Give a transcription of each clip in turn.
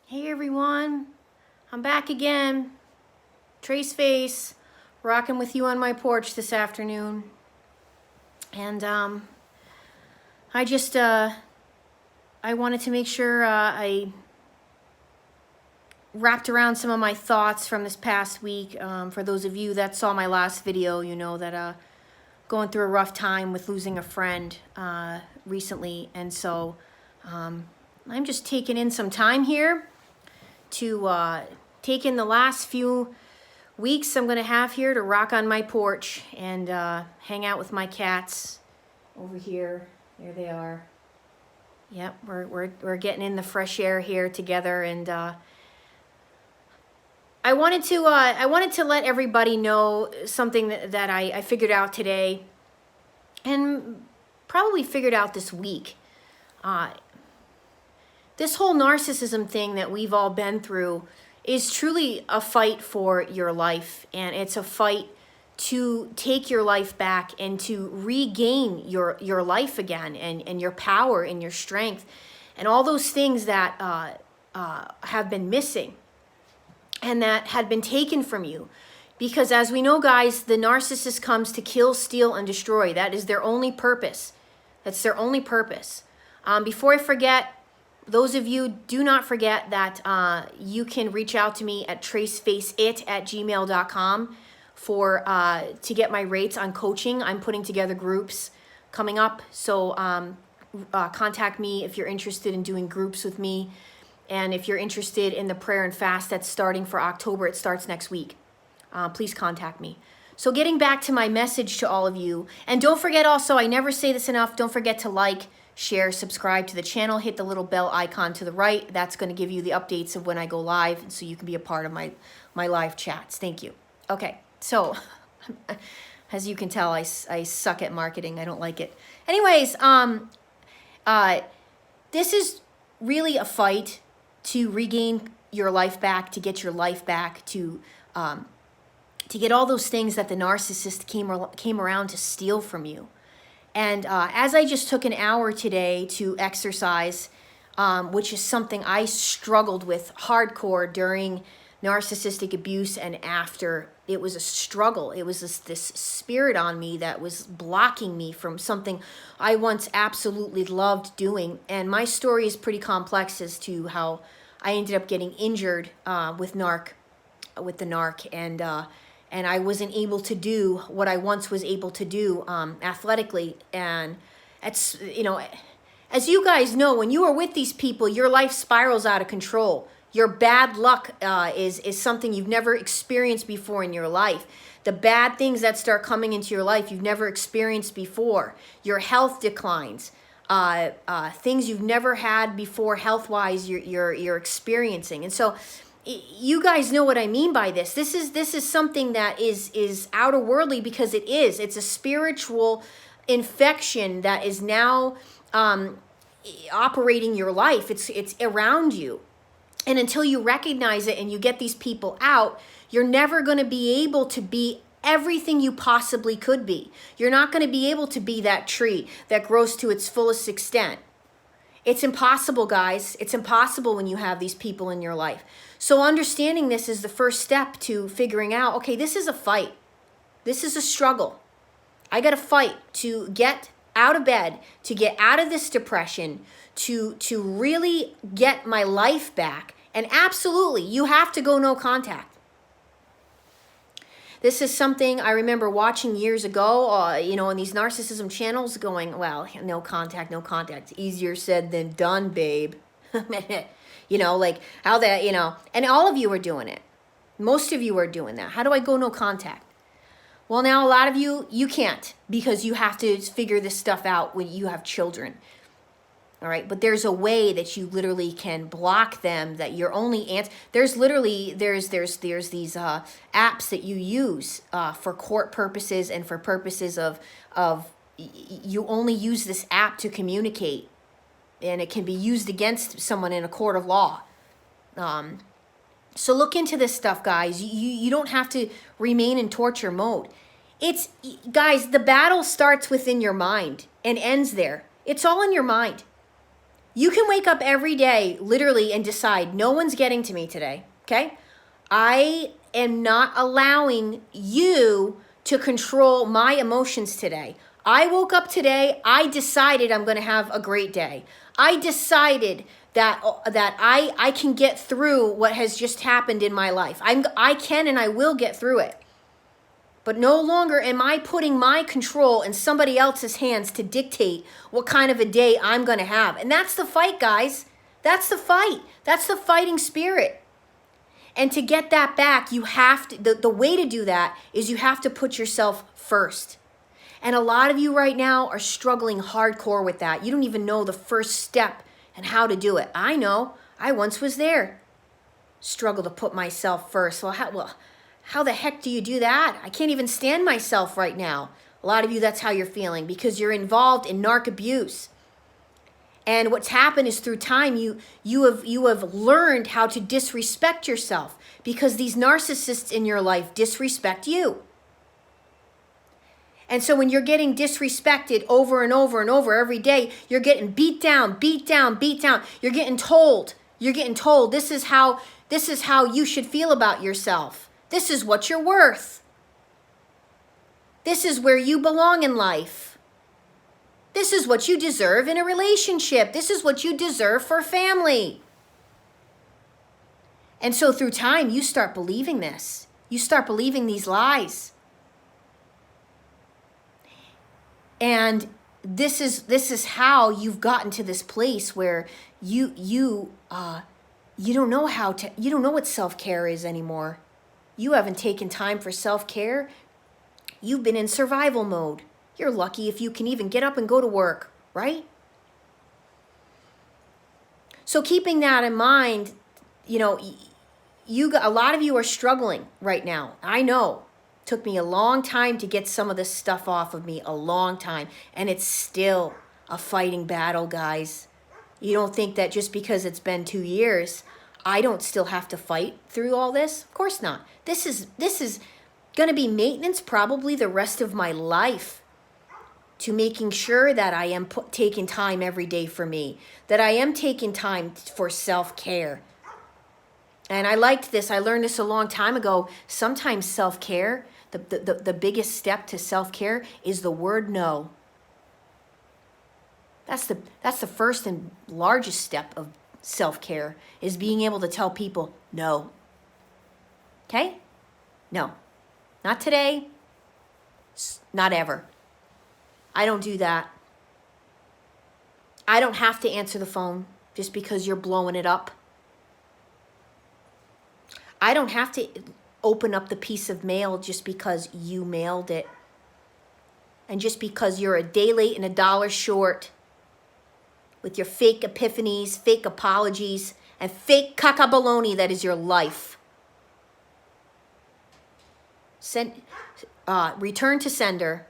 Hey everyone, I'm back again. Trace Face, rocking with you on my porch this afternoon. And I just, I wanted to make sure I wrapped around some of my thoughts from this past week. For those of you that saw my last video, you know that going through a rough time with losing a friend recently. And so I'm just taking in some time here to take in the last few weeks I'm gonna have here to rock on my porch and hang out with my cats over here. There they are. Yep, we're getting in the fresh air here together, and I wanted to let everybody know something that I figured out today, and probably figured out this week. This whole narcissism thing that we've all been through is truly a fight for your life, and it's a fight to take your life back and to regain your life again, and your power and your strength and all those things that have been missing and that had been taken from you. Because as we know, guys, the narcissist comes to kill, steal, and destroy. That is their only purpose. That's their only purpose. Before I forget, those of you, do not forget that you can reach out to me at tracefaceit@gmail.com to get my rates on coaching. I'm putting together groups coming up, so contact me if you're interested in doing groups with me, and if you're interested in the prayer and fast that's starting for October. It starts next week. Please contact me. So getting back to my message to all of you, and don't forget also, I never say this enough, don't forget to like, share, subscribe to the channel, hit the little bell icon to the right. That's going to give you the updates of when I go live, and so you can be a part of my live chats. Thank you. Okay, so as you can tell, I suck at marketing. I don't like it. Anyways, this is really a fight to regain your life back, to get your life back, to get all those things that the narcissist came around to steal from you. And as I just took an hour today to exercise, which is something I struggled with hardcore during narcissistic abuse and after, it was a struggle. It was this spirit on me that was blocking me from something I once absolutely loved doing. And my story is pretty complex as to how I ended up getting injured with the narc, and I wasn't able to do what I once was able to do athletically. And it's, you know, as you guys know, when you are with these people, your life spirals out of control. Your bad luck is something you've never experienced before in your life. The bad things that start coming into your life you've never experienced before. Your health declines. Things you've never had before health-wise you're experiencing. And so you guys know what I mean by this. This is something that is outer worldly, because it's a spiritual infection that is now operating your life. It's around you. And until you recognize it and you get these people out, you're never going to be able to be everything you possibly could be. You're not going to be able to be that tree that grows to its fullest extent. It's impossible, guys. It's impossible when you have these people in your life. So understanding this is the first step to figuring out, okay, this is a fight. This is a struggle. I got to fight to get out of bed, to get out of this depression, to really get my life back. And absolutely, you have to go no contact. This is something I remember watching years ago, you know, on these narcissism channels, going, well, no contact, no contact. Easier said than done, babe. You know, like how that, you know, and all of you are doing it. Most of you are doing that. How do I go no contact? Well, now a lot of you can't, because you have to figure this stuff out when you have children. All right, but there's a way that you literally can block them, that you're only there's these apps that you use for court purposes and for purposes of you only use this app to communicate, and it can be used against someone in a court of law. So look into this stuff, guys. You don't have to remain in torture mode. Guys, the battle starts within your mind and ends there. It's all in your mind. You can wake up every day, literally, and decide, no one's getting to me today, okay? I am not allowing you to control my emotions today. I woke up today, I decided I'm gonna have a great day. I decided that I can get through what has just happened in my life. I can and I will get through it. But no longer am I putting my control in somebody else's hands to dictate what kind of a day I'm going to have. And that's the fight, guys. That's the fight. That's the fighting spirit. And to get that back, you have to, the way to do that is you have to put yourself first. And a lot of you right now are struggling hardcore with that. You don't even know the first step and how to do it. I know. I once was there. Struggle to put myself first. Well, how the heck do you do that? I can't even stand myself right now. A lot of you, that's how you're feeling because you're involved in narc abuse. And what's happened is through time, you have learned how to disrespect yourself because these narcissists in your life disrespect you. And so when you're getting disrespected over and over and over every day, you're getting beat down, beat down, beat down. You're getting told this is how you should feel about yourself. This is what you're worth. This is where you belong in life. This is what you deserve in a relationship. This is what you deserve for family. And so through time, you start believing this. You start believing these lies. And this is how you've gotten to this place where you don't know what self-care is anymore. You haven't taken time for self-care. You've been in survival mode. You're lucky if you can even get up and go to work, right? So keeping that in mind, a lot of you are struggling right now. I know. It took me a long time to get some of this stuff off of me, a long time. And it's still a fighting battle, guys. You don't think that just because it's been 2 years, I don't still have to fight through all this? Of course not. This is going to be maintenance probably the rest of my life to making sure that I am taking time every day for me, that I am taking time for self-care. And I liked this. I learned this a long time ago. Sometimes self-care, the biggest step to self-care is the word no. That's the first and largest step of self-care, is being able to tell people no. Okay? No. Not today. Not ever. I don't do that. I don't have to answer the phone just because you're blowing it up. I don't have to open up the piece of mail just because you mailed it. And just because you're a day late and $1 short with your fake epiphanies, fake apologies, and fake caca-baloney that is your life. Return to sender.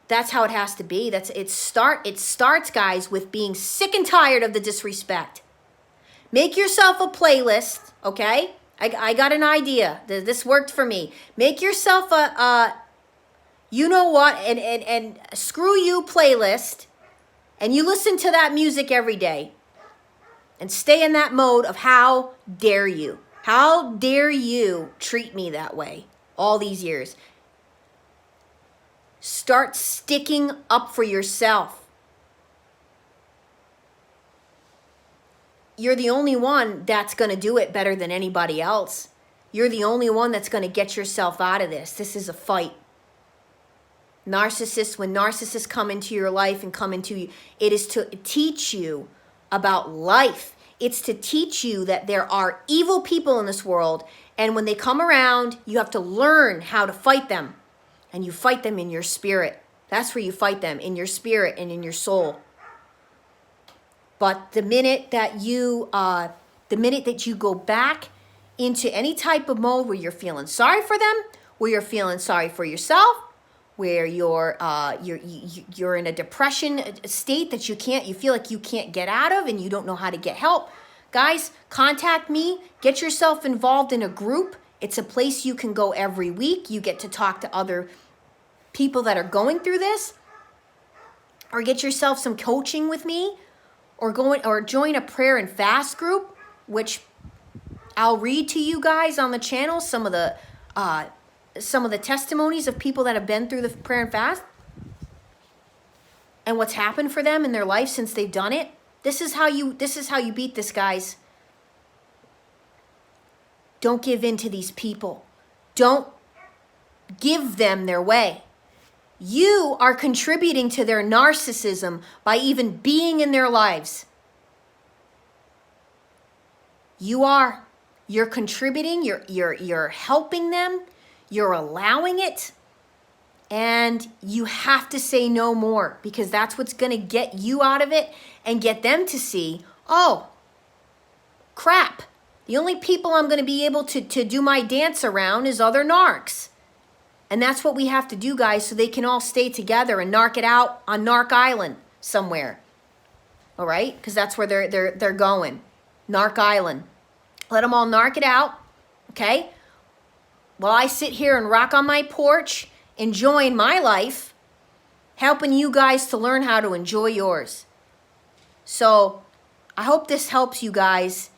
That's how it has to be. It starts, guys, with being sick and tired of the disrespect. Make yourself a playlist, okay? I got an idea. This worked for me. Make yourself a you know what, and screw you playlist, and you listen to that music every day. And stay in that mode of how dare you? How dare you treat me that way all these years? Start sticking up for yourself. You're the only one that's going to do it better than anybody else. You're the only one that's going to get yourself out of this. This is a fight. When narcissists come into your life and come into you, it is to teach you about life. It's to teach you that there are evil people in this world, and when they come around, you have to learn how to fight them. And you fight them in your spirit. That's where you fight them, in your spirit and in your soul. But the minute that you go back into any type of mode where you're feeling sorry for them, where you're feeling sorry for yourself, where you're in a depression state that you feel like you can't get out of and you don't know how to get help, guys, contact me. Get yourself involved in a group. It's a place you can go every week. You get to talk to other people that are going through this. or get yourself some coaching with me, or join a prayer and fast group, which I'll read to you guys on the channel some of the testimonies of people that have been through the prayer and fast and what's happened for them in their life since they've done it. This is how you beat this, guys. Don't give in to these people. Don't give them their way. You are contributing to their narcissism by even being in their lives. You are. You're contributing, you're helping them, you're allowing it, and you have to say no more, because that's what's going to get you out of it and get them to see, oh, crap. The only people I'm going to be able to do my dance around is other narcs. And that's what we have to do, guys, so they can all stay together and narc it out on Narc Island somewhere. All right? Because that's where they're going. Narc Island. Let them all narc it out, okay? While I sit here and rock on my porch, enjoying my life, helping you guys to learn how to enjoy yours. So I hope this helps you guys.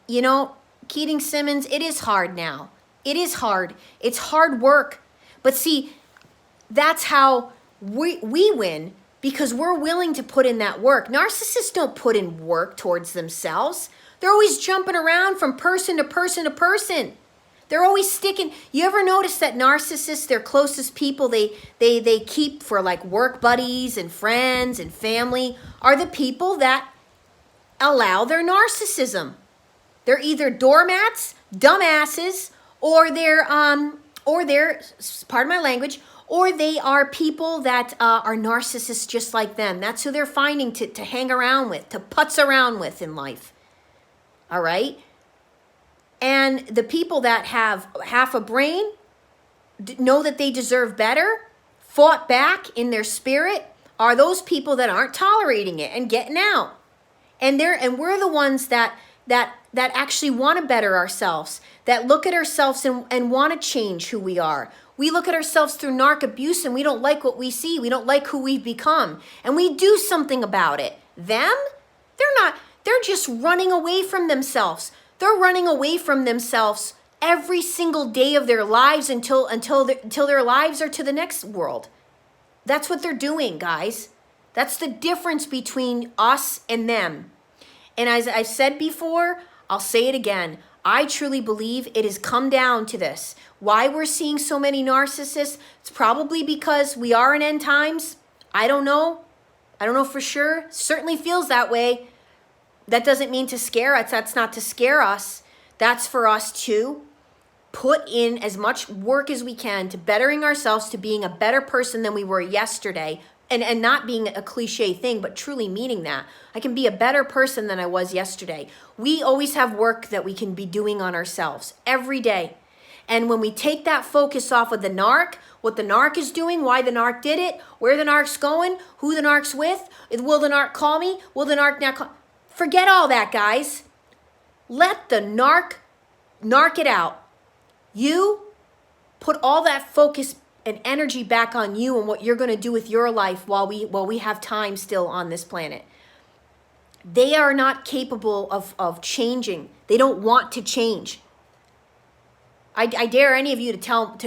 You know, Keating Simmons, it is hard now. It is hard. It's hard work. But see, that's how we win, because we're willing to put in that work. Narcissists don't put in work towards themselves. They're always jumping around from person to person to person. They're always sticking. You ever notice that narcissists, their closest people they keep for like work buddies and friends and family are the people that allow their narcissism. They're either doormats, dumbasses, or they're pardon my language, or they are people that are narcissists just like them. That's who they're finding to hang around with, to putz around with in life. All right? And the people that have half a brain, know that they deserve better, fought back in their spirit, are those people that aren't tolerating it and getting out. And we're the ones that actually want to better ourselves, that look at ourselves and want to change who we are. We look at ourselves through narc abuse and we don't like what we see. We don't like who we've become. And we do something about it. Them? They're just running away from themselves. They're running away from themselves every single day of their lives until their lives are to the next world. That's what they're doing, guys. That's the difference between us and them. And as I've said before, I'll say it again. I truly believe it has come down to this. Why we're seeing so many narcissists? It's probably because we are in end times. I don't know. I don't know for sure. Certainly feels that way. That doesn't mean to scare us. That's not to scare us. That's for us to put in as much work as we can to bettering ourselves, to being a better person than we were yesterday. And not being a cliche thing, but truly meaning that. I can be a better person than I was yesterday. We always have work that we can be doing on ourselves every day. And when we take that focus off of the narc, what the narc is doing, why the narc did it, where the narc's going, who the narc's with, will the narc call me, will the narc not call? Forget all that, guys. Let the narc it out. You put all that focus and energy back on you and what you're going to do with your life while we have time still on this planet. They are not capable of changing. They don't want to change. I dare any of you to tell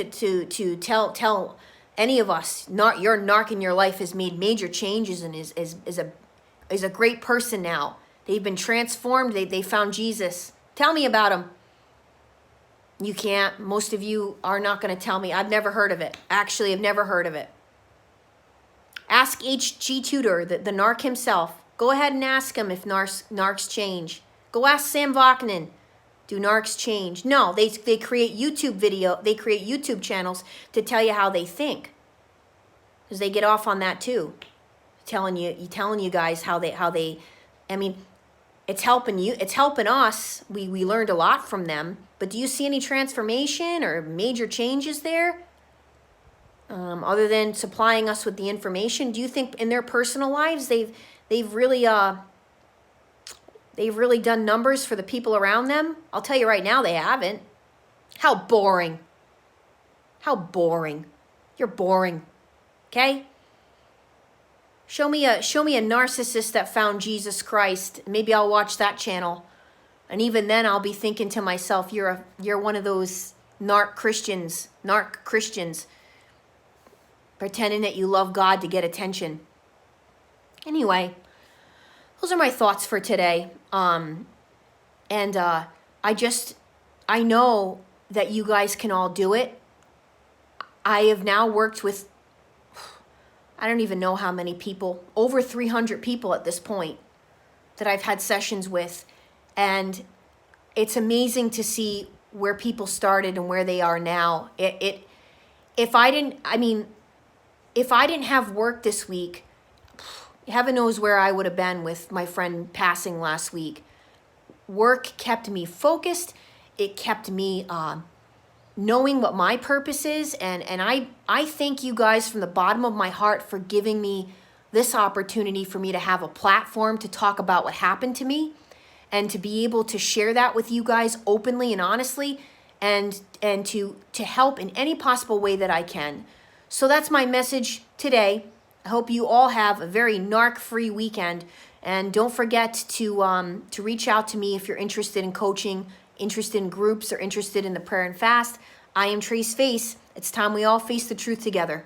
any of us, your narc in your life has made major changes and is a great person now. They've been transformed. They found Jesus. Tell me about them. You can't. Most of you are not going to tell me. I've never heard of it. Actually, I've never heard of it. Ask H.G. Tudor, the narc himself. Go ahead and ask him if narcs change. Go ask Sam Vaknin. Do narcs change? No, they create They create YouTube channels to tell you how they think, because they get off on that too, telling you guys how they. I mean, it's helping you. It's helping us. We learned a lot from them. But do you see any transformation or major changes there? Other than supplying us with the information, do you think in their personal lives they've really done numbers for the people around them? I'll tell you right now, they haven't. How boring. How boring. You're boring. Okay? Show me a narcissist that found Jesus Christ. Maybe I'll watch that channel. And even then I'll be thinking to myself, you're one of those narc Christians, pretending that you love God to get attention. Anyway, those are my thoughts for today. I know that you guys can all do it. I have now worked with, I don't even know how many people, over 300 people at this point that I've had sessions with. And it's amazing to see where people started and where they are now. If I didn't have work this week, heaven knows where I would have been with my friend passing last week. Work kept me focused. It kept me knowing what my purpose is. And I thank you guys from the bottom of my heart for giving me this opportunity for me to have a platform to talk about what happened to me and to be able to share that with you guys openly and honestly and to help in any possible way that I can. So that's my message today. I hope you all have a very narc-free weekend. And don't forget to reach out to me if you're interested in coaching, interested in groups, or interested in the prayer and fast. I am Trace Face. It's time we all face the truth together.